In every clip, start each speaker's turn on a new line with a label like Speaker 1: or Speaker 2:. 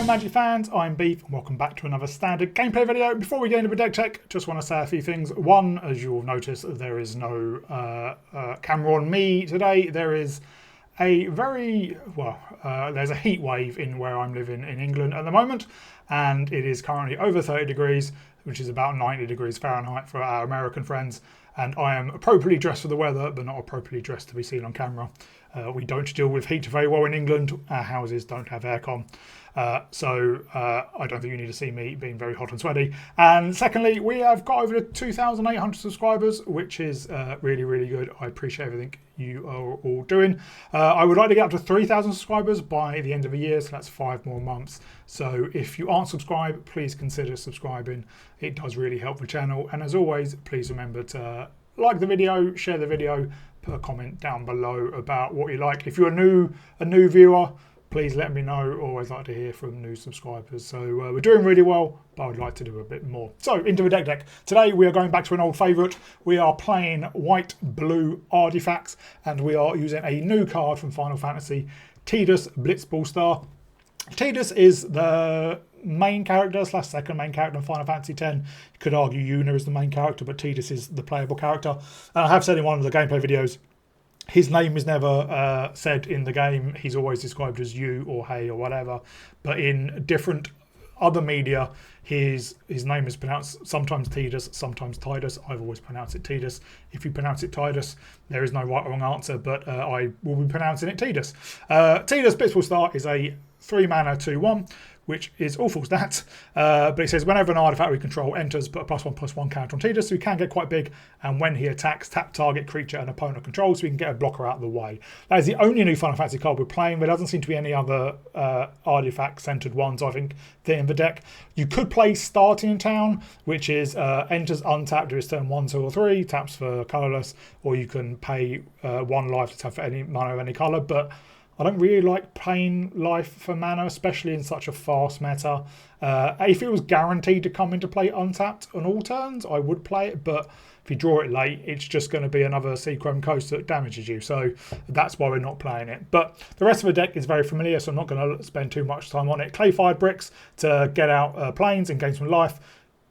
Speaker 1: Magic fans, I'm Beef and welcome back to another standard gameplay video. Before we get into the deck check, just want to say a few things. One, as you'll notice, there is no camera on me today. There is a there's a heat wave in where I'm living in England at the moment, and it is currently over 30 degrees, which is about 90 degrees Fahrenheit for our American friends. And I am appropriately dressed for the weather, but not appropriately dressed to be seen on camera. We don't deal with heat very well in England. Our houses don't have aircon. So I don't think you need to see me being very hot and sweaty. And secondly, we have got over 2,800 subscribers, which is really, really good. I appreciate everything you are all doing. I would like to get up to 3,000 subscribers by the end of the year, so that's 5 more months. So if you aren't subscribed, please consider subscribing. It does really help the channel. And as always, please remember to like the video, share the video, put a comment down below about what you like. If you're a new viewer, please let me know. Always like to hear from new subscribers. So we're doing really well, but I would like to do a bit more. So into the deck. Today we are going back to an old favourite. We are playing white-blue artifacts, and we are using a new card from Final Fantasy, Tidus Blitzball Star. Tidus is the main character / second main character in Final Fantasy X. You could argue Yuna is the main character, but Tidus is the playable character. And I have said in one of the gameplay videos, his name is never said in the game. He's always described as you or hey or whatever. But in different other media, his name is pronounced sometimes Tidus, sometimes Tidus. I've always pronounced it Tidus. If you pronounce it Tidus, there is no right or wrong answer, but I will be pronouncing it Tidus. Tidus Blitzball Star is a 3-mana 2/1, which is awful stats, but it says whenever an artifact we control enters, put a +1/+1 counter on Tidus, so he can get quite big, and when he attacks, tap target creature an opponent controls, so we can get a blocker out of the way. That is the only new Final Fantasy card we're playing. There doesn't seem to be any other artifact-centered ones, I think, in the deck. You could play Starting in Town, which is enters untapped to its turn 1, 2, or 3, taps for colourless, or you can pay 1 life to tap for any mana of any colour, but I don't really like paying life for mana, especially in such a fast meta. If it was guaranteed to come into play untapped on all turns, I would play it, but if you draw it late, it's just going to be another Seachrome Coast that damages you, so that's why we're not playing it. But the rest of the deck is very familiar, so I'm not going to spend too much time on it. Clay-fired bricks to get out planes and gain some life.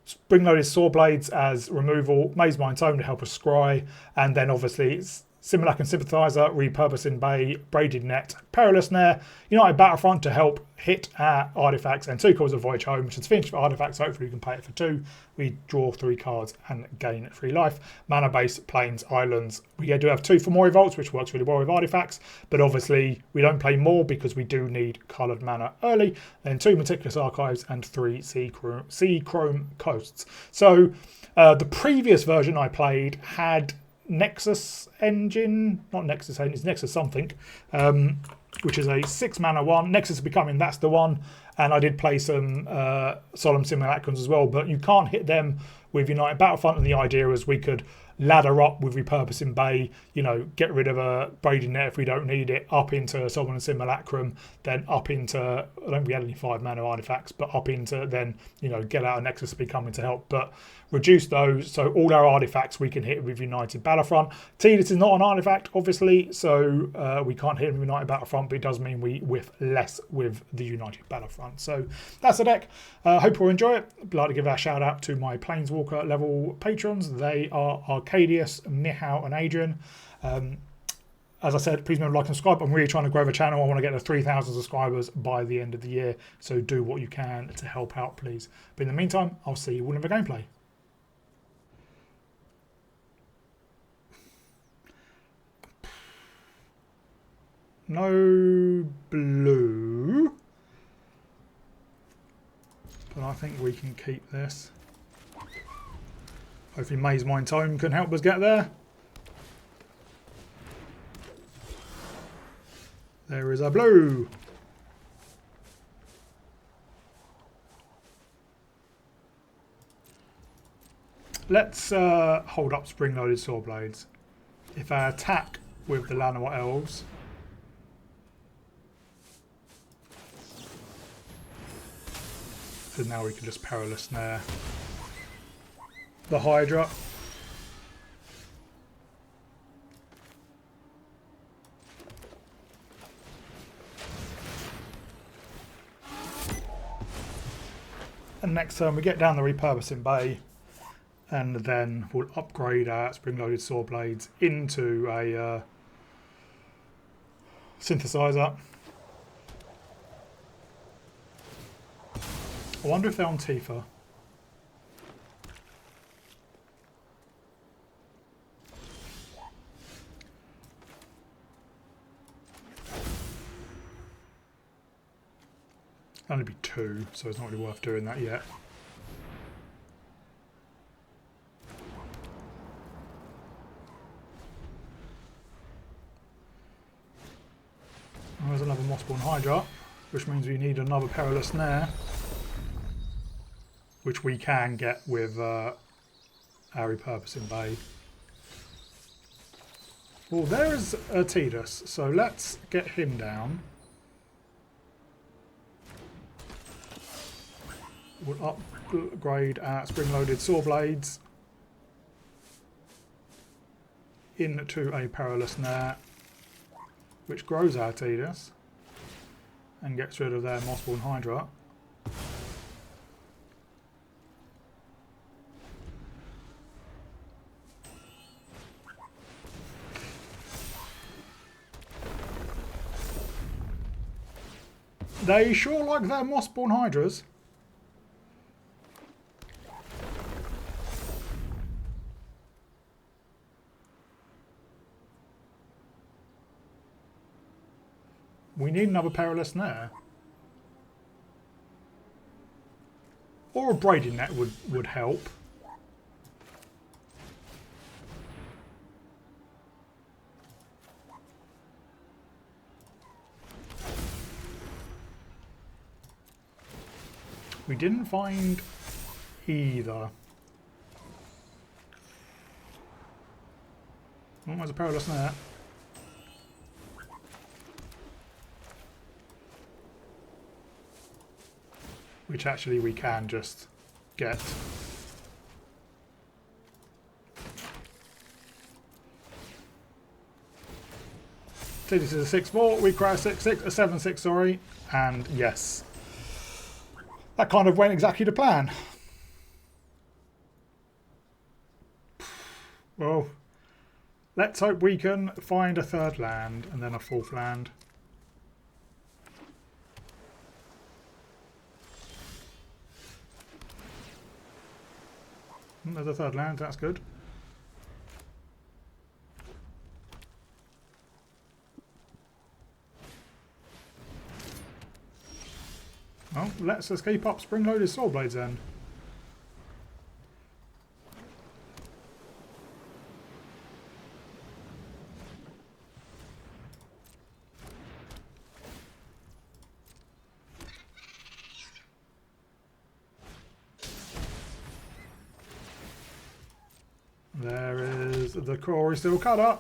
Speaker 1: Spring-loaded saw blades as removal. Maze Mine Tome to help us scry, and then obviously it's Simulacrum Synthesizer, Repurposing Bay, Braided Net, Perilous Snare, United Battlefront to help hit our artifacts, and 2 cards of Voyage Home, which is finished for artifacts. Hopefully we can pay it for 2. We draw 3 cards and gain 3 life. Mana base, plains, islands. We do have 2 for more Revolts, which works really well with artifacts, but obviously we don't play more because we do need coloured mana early. Then 2 Meticulous Archives and 3 Seachrome Coasts. So the previous version I played had Nexus engine, not Nexus engine, it's Nexus something, which is a 6-mana 1. Nexus becoming, that's the one. And I did play some Solemn Simulacrums as well, but you can't hit them with United Battlefront, and the idea is we could ladder up with Repurposing Bay, get rid of a Braided Net if we don't need it, up into Solemn Simulacrum, then up into, I don't think we had any 5-mana artifacts, but up into then, get out a Nexus becoming to help, but reduce those, so all our artifacts we can hit with United Battlefront. Tidus is not an artifact, obviously, so we can't hit with United Battlefront, but it does mean we whiff less with the United Battlefront. So that's the deck. Hope you'll enjoy it. I'd like to give a shout out to my Planeswalker level patrons. They are Arcadius, Mihal and Adrian. As I said, please remember to like and subscribe. I'm really trying to grow the channel. I want to get to 3,000 subscribers by the end of the year, so do what you can to help out, please. But in the meantime, I'll see you all in the gameplay. No blue, but I think we can keep this. Hopefully Maze Mine Tome can help us get there. There is a blue. Let's hold up Spring-loaded Saw Blades. If I attack with the Llanowar Elves, so now we can just Perilous Snare the Hydra. And next turn we get down the repurposing bay, and then we'll upgrade our spring-loaded saw blades into a synthesizer. I wonder if they're on Tifa. Only be 2, so it's not really worth doing that yet. There's another Mossborn Hydra, which means we need another Perilous Snare, which we can get with our repurposing bay. Well, there's a Tidus, so let's get him down. We'll upgrade our spring-loaded saw blades into a Perilous Snare, which grows our Tidus and gets rid of their Mossborn Hydra. They sure like their Mossborn Hydras. We need another Perilous Snare. Or a braiding net would help. We didn't find either. Oh, there's a Perilous Snare. Which actually we can just get. This is a 6-4, we cry a 6-6, a 7-6, sorry, and yes. That kind of went exactly to plan. Well, let's hope we can find a 3rd land and then a 4th land. There's a 3rd land, that's good. Well, let's escape up spring-loaded saw blades then. There is the Corey Steel Cutter.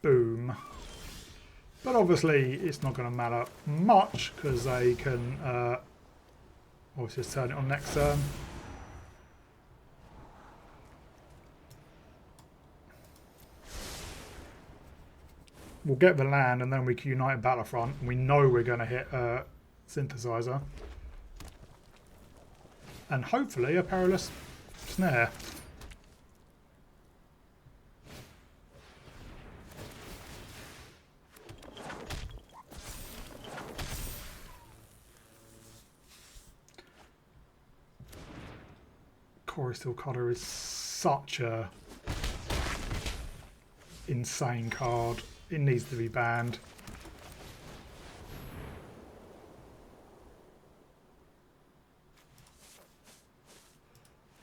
Speaker 1: Boom. But obviously it's not going to matter much because they can obviously just turn it on next turn. We'll get the land and then we can unite Battlefront. And we know we're going to hit a Synthesizer. And hopefully a Perilous Snare. Corey Steel Cutter is such a insane card. It needs to be banned.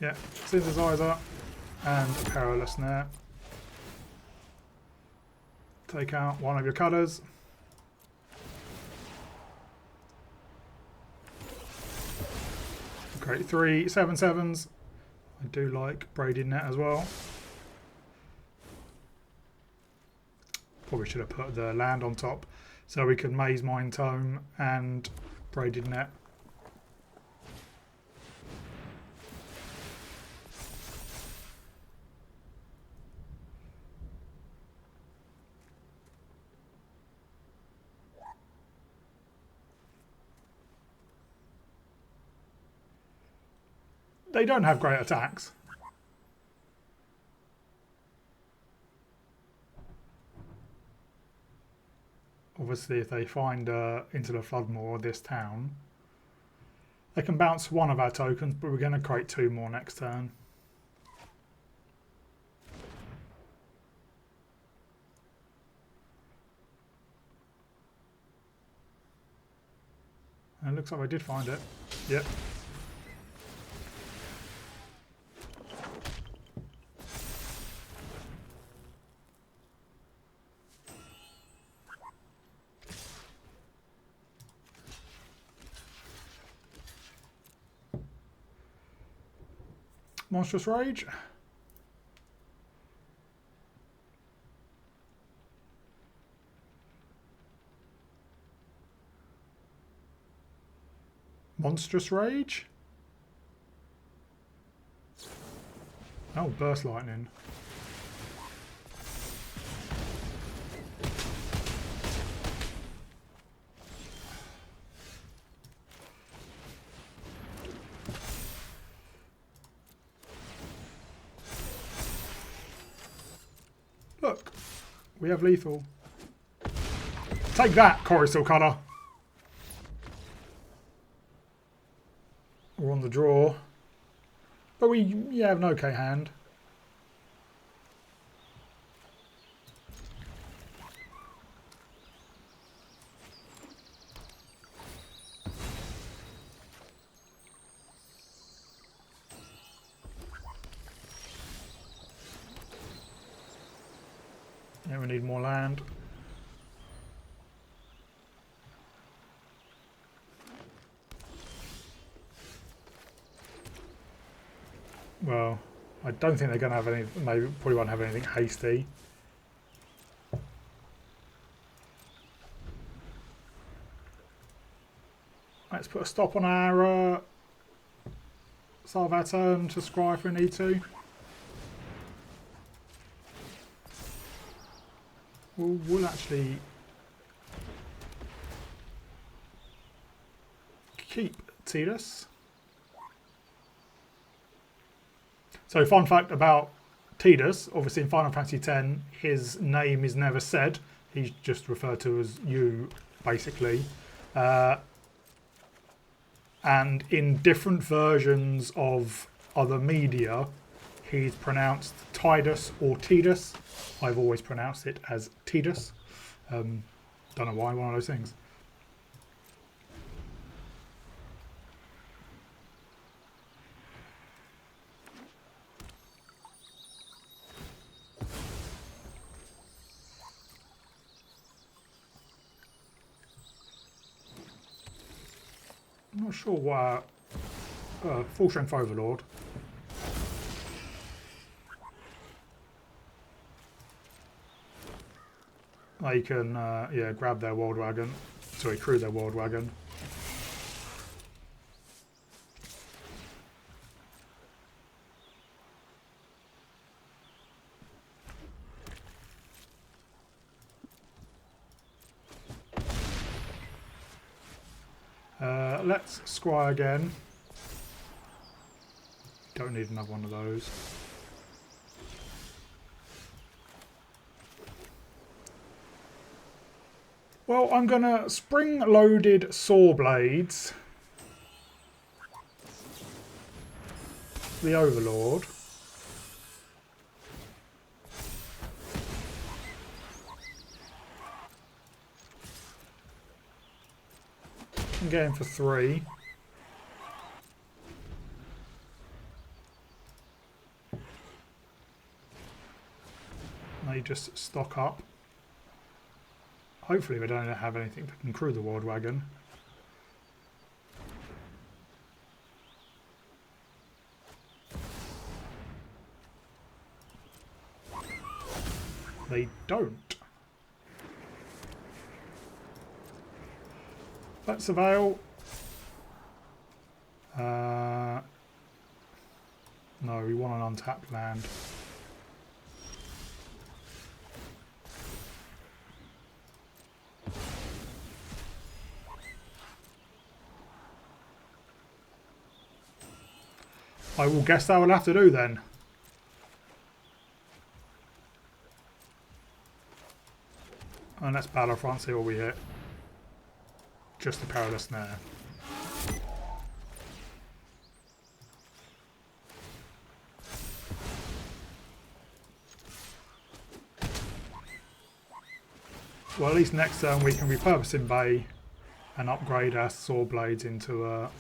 Speaker 1: Yeah, Synthesizer and a Perilous Snare. Take out one of your cutters. Great, 3 7/7s. I do like braided net as well. Probably should have put the land on top. So we could Maze Mine Tome and Braided Net. They don't have great attacks. Obviously, if they find into the Floodmoor, this town, they can bounce one of our tokens, but we're going to create 2 more next turn. And it looks like I did find it. Yep. Monstrous Rage. Monstrous Rage. Oh, Burst Lightning. Look, we have lethal. Take that, Corisol Cutter. We're on the draw. But we have an okay hand. Yeah, we need more land. Well, I don't think they're going to have any, maybe probably won't have anything hasty. Let's put a stop on our start of our turn to scry if we need to. We'll actually keep Tidus. So fun fact about Tidus, obviously in Final Fantasy X, his name is never said. He's just referred to as you, basically. And in different versions of other media, he's pronounced Tidus or Tidus. I've always pronounced it as Tidus. Don't know why, one of those things. I'm not sure why. Full Strength Overlord. They can, yeah, grab their World Wagon. Sorry, crew their World Wagon. Let's scry again. Don't need another one of those. Well, I'm going to spring-loaded saw blades the Overlord. I'm getting for 3. They just stock up. Hopefully we don't have anything that can crew the World Wagon. They don't. Let's surveil. No, we want an untapped land. I will guess that will have to do then. And let's Battlefront, see what we hit. Just the Perilous Snare. Well, at least next turn we can repurpose in Bay and upgrade our sword blades into a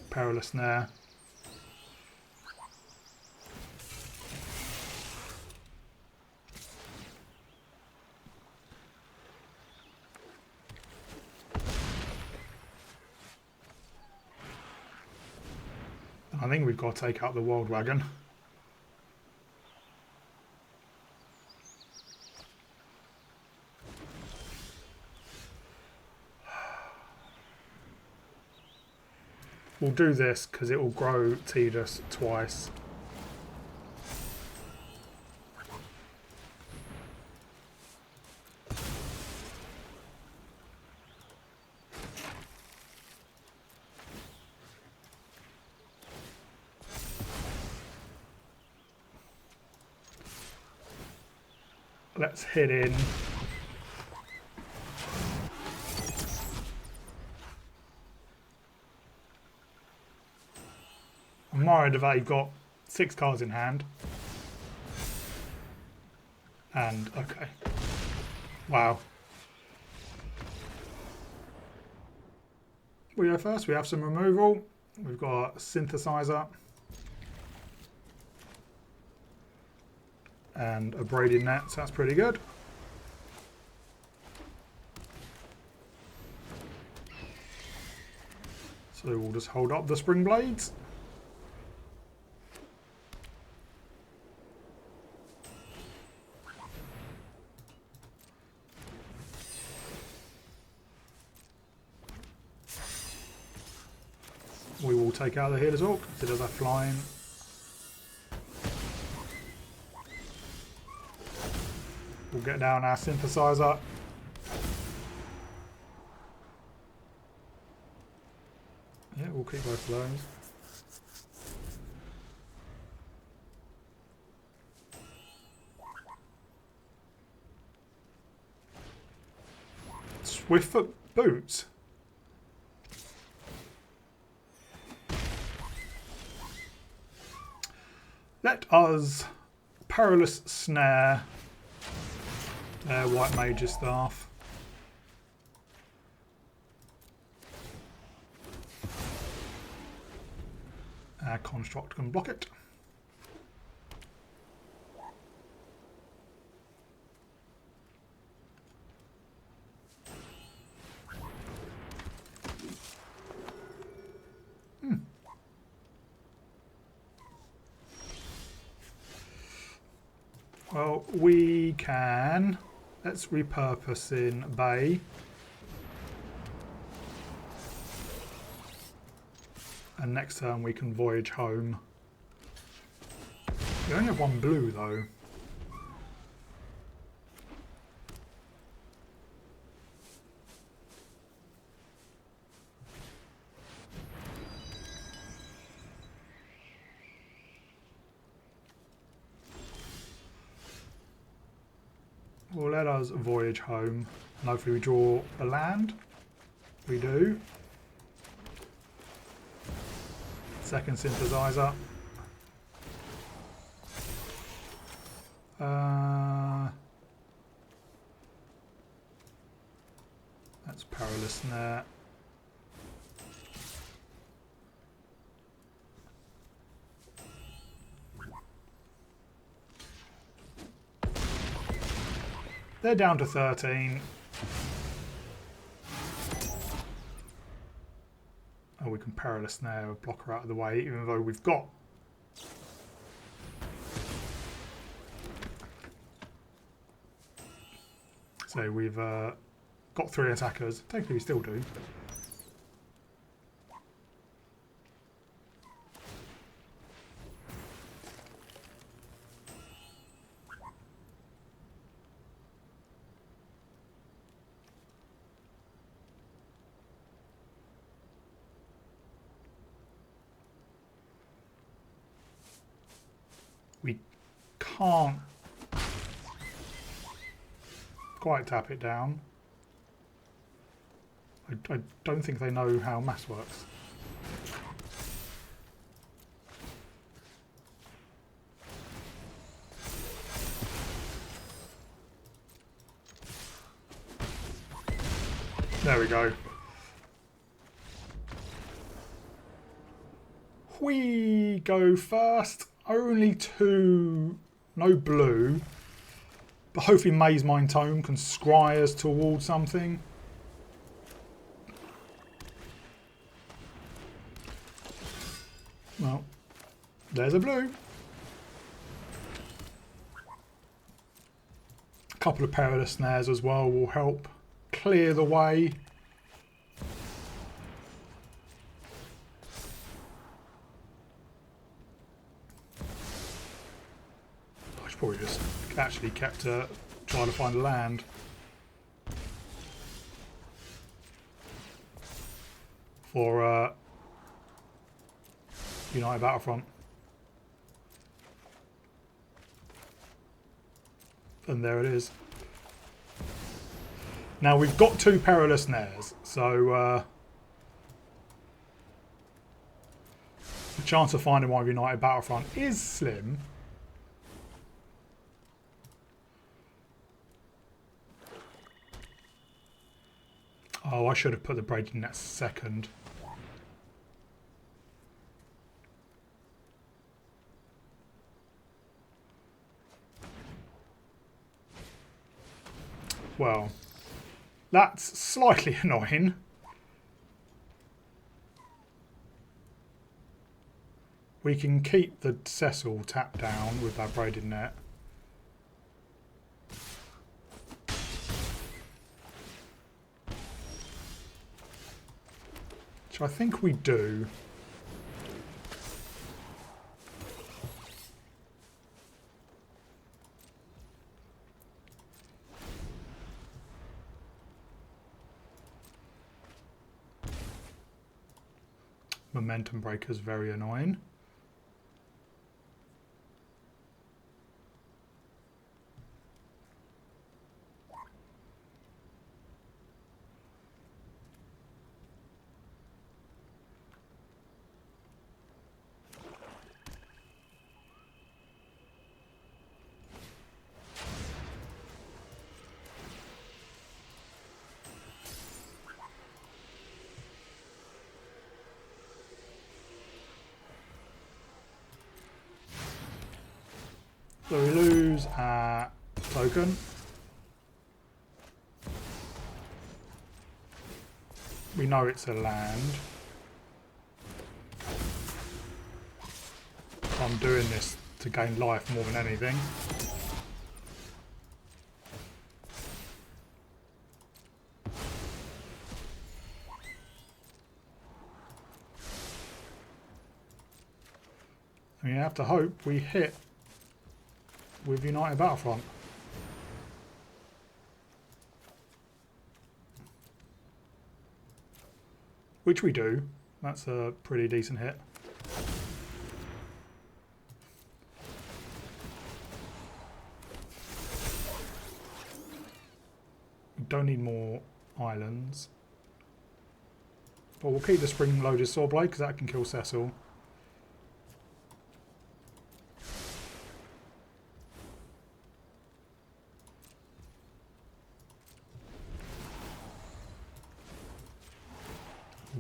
Speaker 1: Perilous Snare. I think we've got to take out the World Wagon. We'll do this because it will grow Tidus twice. Let's hit in. Mario Devay got 6 cards in hand. And, okay. Wow. We go first, we have some removal. We've got a Synthesizer. And a braided net, so that's pretty good. So we'll just hold up the spring blades. We will take out the Healer's Orc, because it does have flying. We'll get down our Synthesizer. Yeah, we'll keep both of those. Swiftfoot Boots. Let us Perilous Snare White Mage's Staff. Our Construct can block it. Well, we can, let's repurpose in Bay. And next turn we can Voyage Home. We only have 1 blue though. Well, let us Voyage Home. And hopefully we draw a land. We do. Second Synthesizer. That's Perilous Snare. They're down to 13. Oh, we can Perilous Snare a blocker out of the way, even though we've got. So we've got 3 attackers. Technically we still do. We can't quite tap it down. I don't think they know how mass works. There we go. We go first. Only 2, no blue. But hopefully Maze Mind Tome can scry us towards something. Well, there's a blue. A couple of perilous snares as well will help clear the way. I should probably just actually kept trying to find a land. For United Battlefront. And there it is. Now we've got 2 perilous snares, so the chance of finding one of United Battlefront is slim. Oh, I should have put the braided net second. Well, that's slightly annoying. We can keep the Cecil tapped down with that braided net. Which I think we do. Momentum breaker's very annoying. So we lose our token. We know it's a land. I'm doing this to gain life more than anything. And you have to hope we hit with United Battlefront. Which we do. That's a pretty decent hit. We don't need more islands. But we'll keep the spring-loaded swordblade because that can kill Cecil.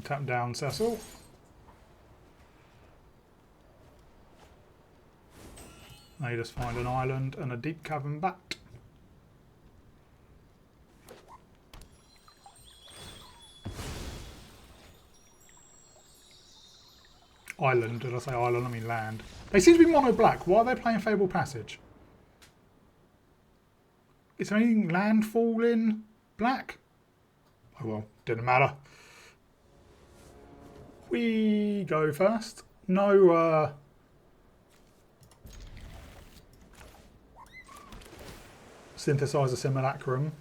Speaker 1: Tap down Cecil. Now you just find an island and a deep cavern bat. Island, did I say island? I mean land. They seem to be mono black. Why are they playing Fable Passage? Is there anything landfall in black? Oh well, didn't matter. We go first. No Synthesizer Simulacrum.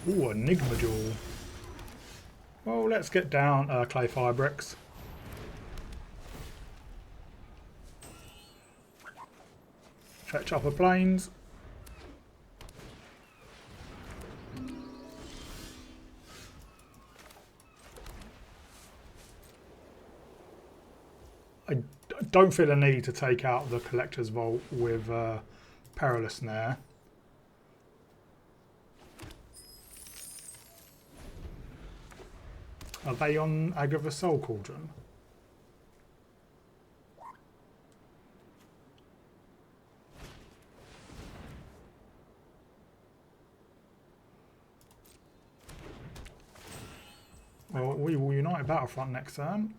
Speaker 1: Ooh, Enigma Jewel. Well, let's get down Clay Fire Bricks. Fetch upper planes. I don't feel a need to take out the Collector's Vault with Perilous Snare. Are they on Agrava's Soul Cauldron? Well, we will unite Battlefront next turn.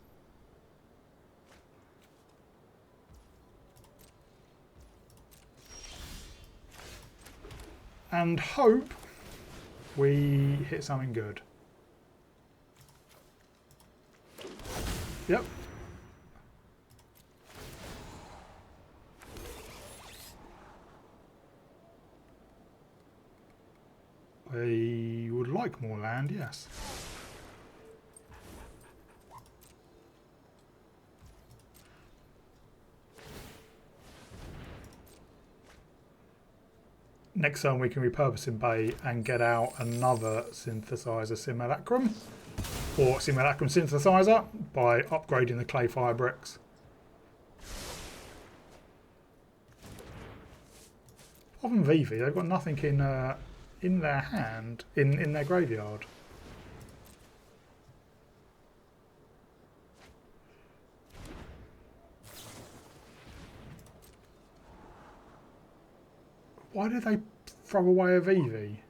Speaker 1: And hope we hit something good. Yep. I would like more land, yes. Next turn we can repurpose in Bay and get out another Synthesizer Simulacrum, or Simulacrum Synthesizer, by upgrading the Clay Fire Bricks. Other than Vivi, they've got nothing in their hand, in their graveyard. Why did they throw away a Vivi?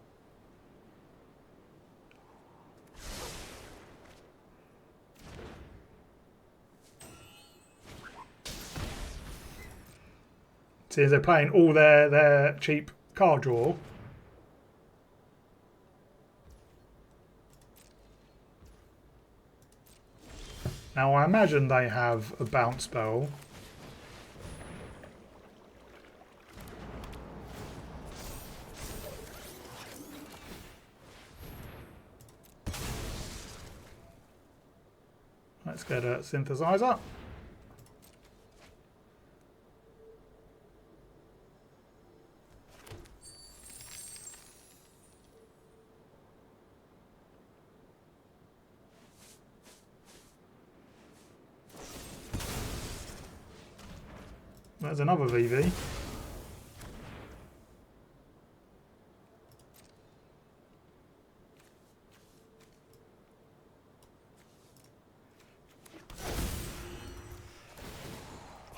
Speaker 1: Since they're playing all their cheap card draw. Now I imagine they have a bounce spell. Let's get a Synthesizer. There's another VV.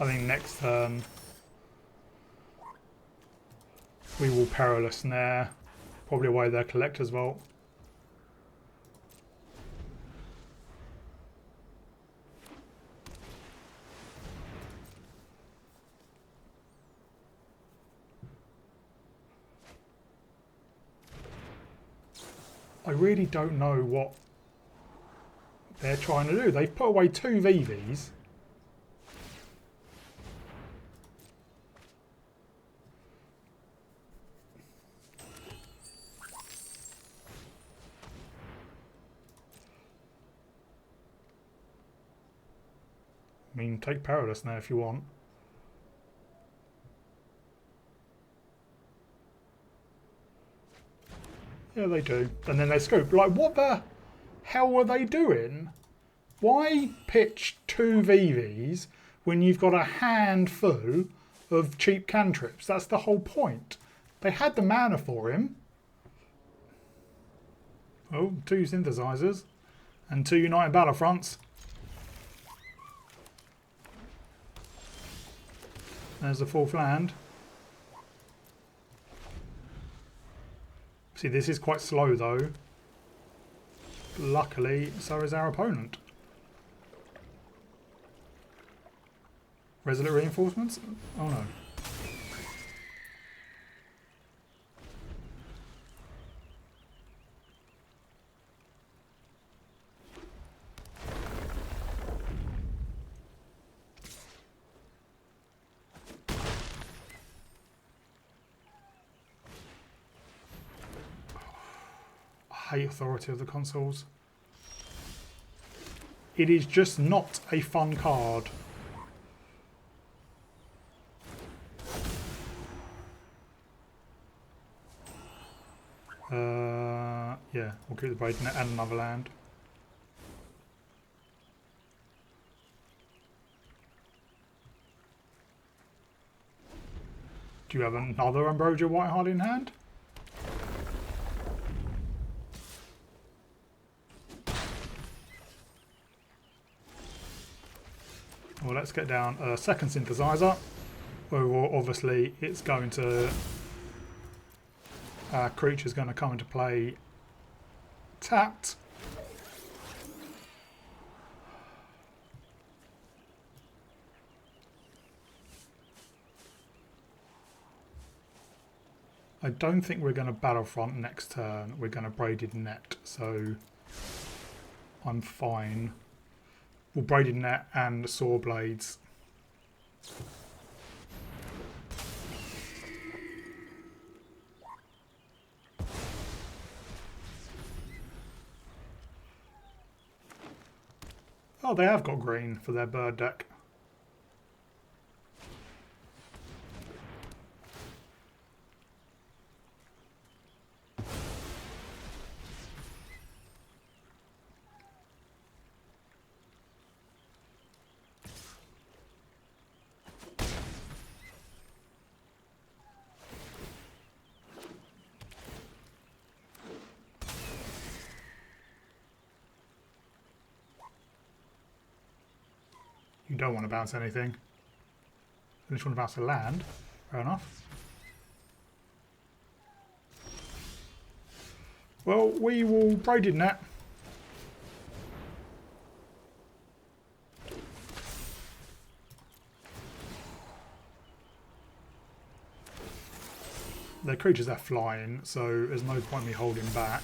Speaker 1: I think next turn we will Perilous Snare, probably away their Collector's Vault. I really don't know what they're trying to do. They've put away 2 VVs. I mean, take Perilous now if you want. Yeah, they do. And then they scoop. Like, what the hell were they doing? Why pitch 2 VVs when you've got a handful of cheap cantrips? That's the whole point. They had the mana for him. Oh, 2 Synthesizers and 2 United Battlefronts. There's the 4th land. See, this is quite slow though. Luckily, so is our opponent. Resolute Reinforcements? Oh no. hate Authority of the Consuls. It is just not a fun card. Yeah, we'll keep the Braided Net and another land. Do you have another Ambrosia Whiteheart in hand? Well, let's get down a second Synthesizer. Well, obviously, it's going to... creature's going to come into play tapped. I don't think we're going to Battlefront next turn. We're going to Braided Net, so I'm fine. We'll Braided Net and Saw Blades. Oh, they have got green for their bird deck. You don't want to bounce anything. You just want to bounce a land. Fair enough. Well, we will Braided Net. Their creatures are flying, so there's no point me holding back.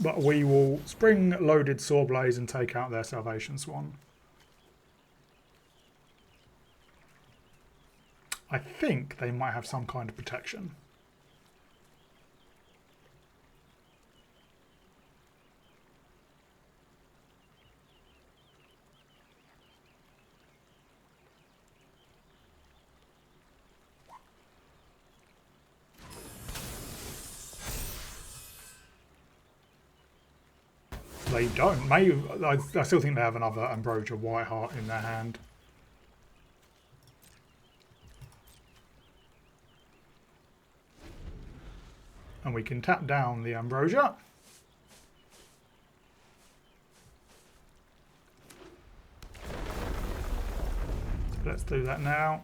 Speaker 1: But we will spring-loaded Sawblaze and take out their Salvation Swan. I think they might have some kind of protection. They don't. Maybe I still think they have another Ambrosia Whiteheart in their hand. And we can tap down the Ambrosia. Let's do that now.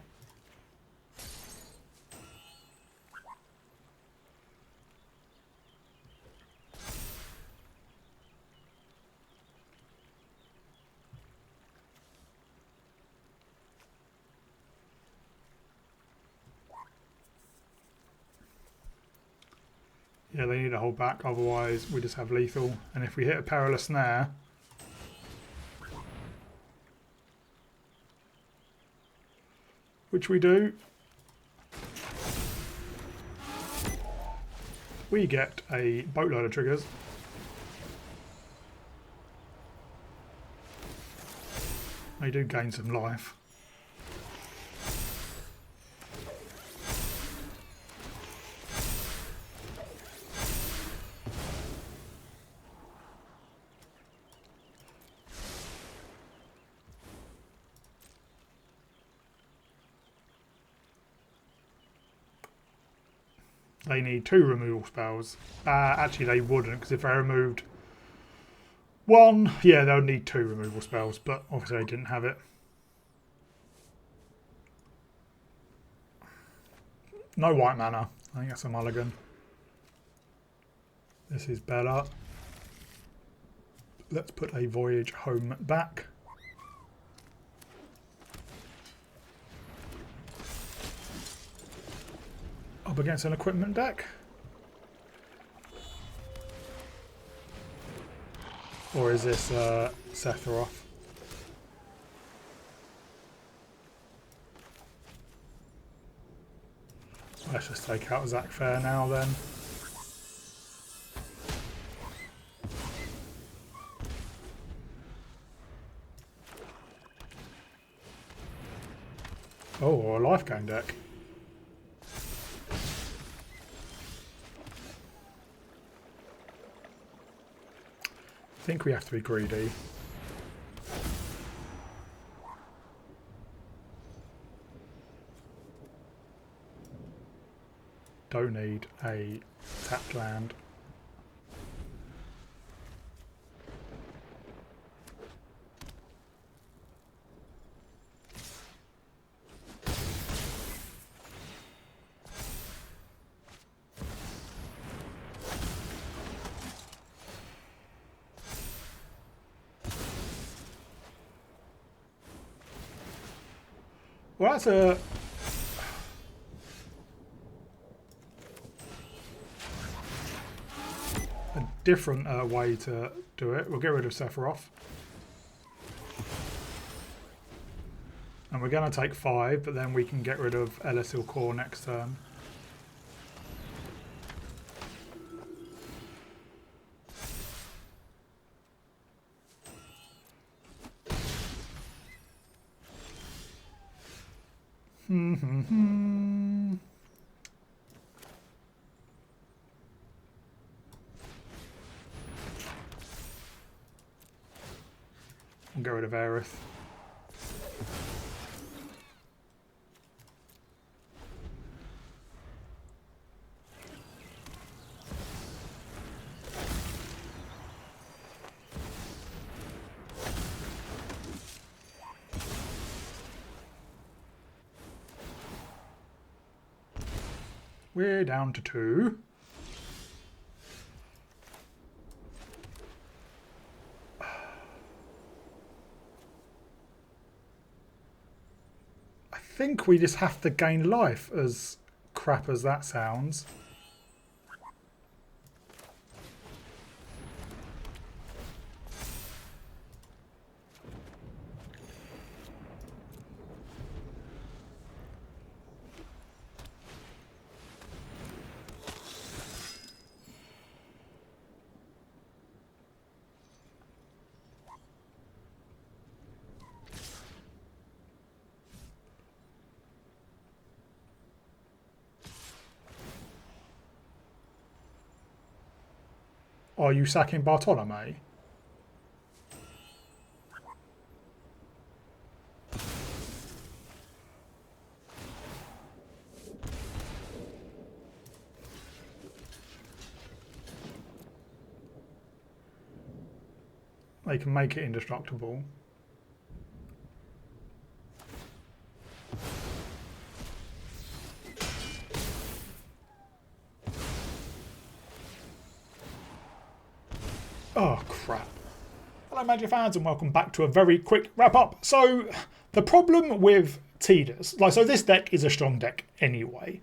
Speaker 1: Yeah, they need to hold back, otherwise we just have lethal. And if we hit a Perilous Snare, which we do, we get a boatload of triggers. They do gain some life. They need 2 removal spells. Actually, they wouldn't, because if they removed 1, yeah, they would need 2 removal spells, but obviously they didn't have it. No white mana. I think that's a mulligan. This is better. Let's put a Voyage Home back. Up against an equipment deck. Or is this Sephiroth? Let's just take out Zach Fair now then. Oh, or a life gain deck. I think we have to be greedy. Don't need a tapped land. Well, that's a different way to do it. We'll get rid of Sephiroth. And we're going to take 5, but then we can get rid of Elisil Core next turn. We'll get rid of Aerith. We're down to 2. I think we just have to gain life, as crap as that sounds. Are you sacking Bartolome? They can make it indestructible. Oh, crap. Hello, Magic fans, and welcome back to a very quick wrap-up. So, the problem with Tidus, so this deck is a strong deck anyway.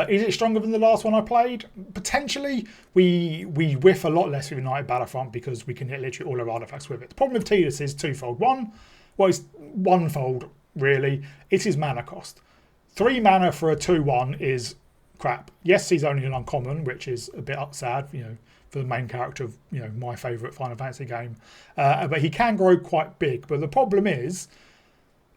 Speaker 1: Is it stronger than the last one I played? Potentially. We whiff a lot less with United Battlefront because we can hit literally all our artifacts with it. The problem with Tidus is twofold. It's onefold, really. It's his mana cost. 3 mana for a 2/1 is crap. Yes, he's only an uncommon, which is a bit sad, for the main character of my favourite Final Fantasy game. But he can grow quite big. But the problem is,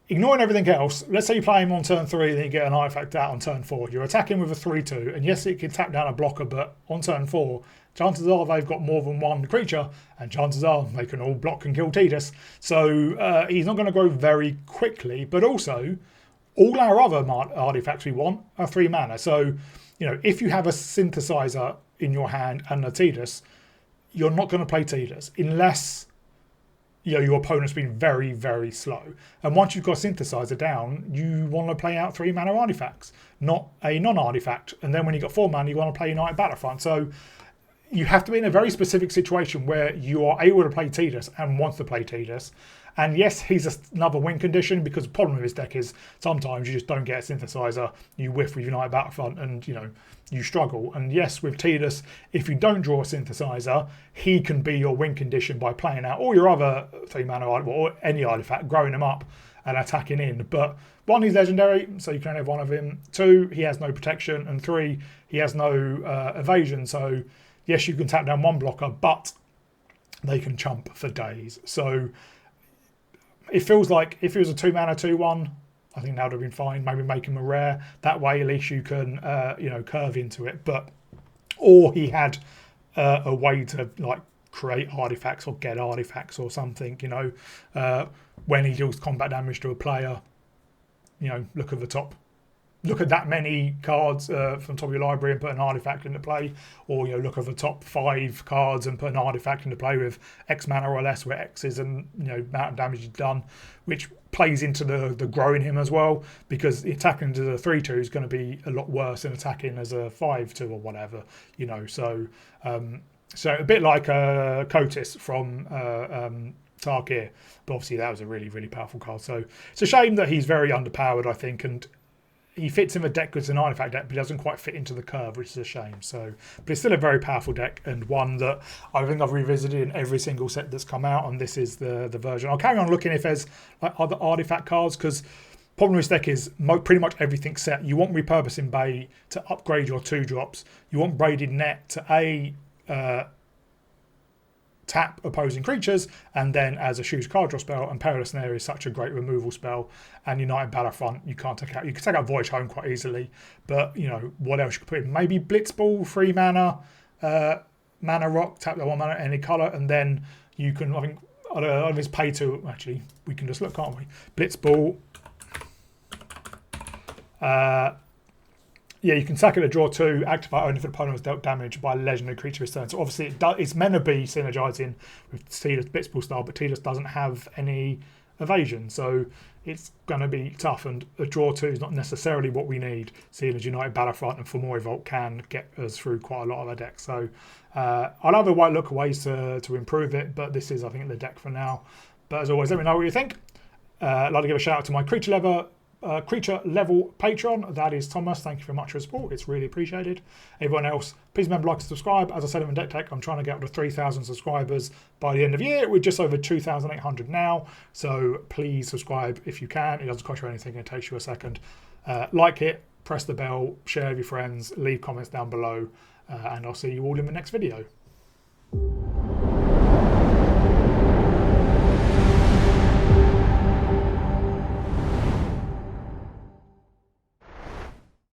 Speaker 1: ignoring everything else, let's say you play him on turn 3 and then you get an artifact out on turn 4. You're attacking with a 3/2, and yes, it can tap down a blocker, but on turn 4, chances are they've got more than one creature, and chances are they can all block and kill Tidus. So he's not going to grow very quickly, but also, all our other artifacts we want are 3 mana. So, if you have a Synthesizer in your hand and a Tidus, you're not going to play Tidus unless your opponent's been very, very slow. And once you've got a Synthesizer down, you want to play out 3 mana artifacts, not a non-artifact. And then when you've got 4 mana, you want to play United Battlefront. So you have to be in a very specific situation where you are able to play Tidus and wants to play Tidus. And yes, he's another win condition, because the problem with his deck is sometimes you just don't get a Synthesizer, you whiff with United Battlefront, and you struggle. And yes, with Tidus, if you don't draw a Synthesizer, he can be your win condition by playing out all your other 3-mana or any artifact, growing them up and attacking in. But 1, he's legendary, so you can only have 1 of him. 2, he has no protection, and 3, he has no evasion. So yes, you can tap down 1 blocker, but they can chump for days. So it feels like if it was a 2-mana 2/1, I think that would have been fine. Maybe make him a rare. That way, at least you can, curve into it. Or he had a way to like create artifacts or get artifacts or something. When he deals combat damage to a player, look at the top. Look at that many cards from top of your library and put an artifact into play, or look at the top 5 cards and put an artifact into play with X mana or less, where X is and amount of damage you've done, which plays into the growing him as well, because attacking to the 3/2 is going to be a lot worse than attacking as a 5/2 or whatever, So a bit like Kotis from Tarkir, but obviously that was a really, really powerful card. So it's a shame that he's very underpowered, I think, and he fits in the deck as an artifact deck, but he doesn't quite fit into the curve, which is a shame. But it's still a very powerful deck, and one that I think I've revisited in every single set that's come out, and this is the version. I'll carry on looking if there's like other artifact cards, because problem with this deck is pretty much everything's set. You want Repurposing Bay to upgrade your 2-drops. You want Braided Net to tap opposing creatures, and then as a choose card draw spell, and Perilous Snare is such a great removal spell, and United Battlefront you can't take out. You can take out Voyage Home quite easily, but what else you could put in? Maybe Blitzball, 3 mana, mana rock, tap that 1 mana any colour, and then you can, I think, I don't know if it's pay to, actually we can just look, can't we? Blitzball, yeah, you can sack it to draw 2, activate only if the opponent has dealt damage by a legendary creature this turn. So obviously it's meant to be synergizing with Tidus Blitzball style, but Tidus doesn't have any evasion, so it's going to be tough. And a draw 2 is not necessarily what we need, seeing as United Battlefront and Fomori Vault can get us through quite a lot of our decks. So I'll have a look at ways to improve it, but this is, I think, the deck for now. But as always, let me know what you think. I'd like to give a shout out to my creature level patron, that is Thomas. Thank you very much for your support, it's really appreciated. Everyone else, please remember, like and subscribe. As I said in Deck Tech, I'm trying to get up to 3,000 subscribers by the end of the year. We're just over 2,800 now, so please subscribe if you can. It doesn't cost you anything, it takes you a second. Like it, press the bell, share with your friends, leave comments down below, and I'll see you all in the next video.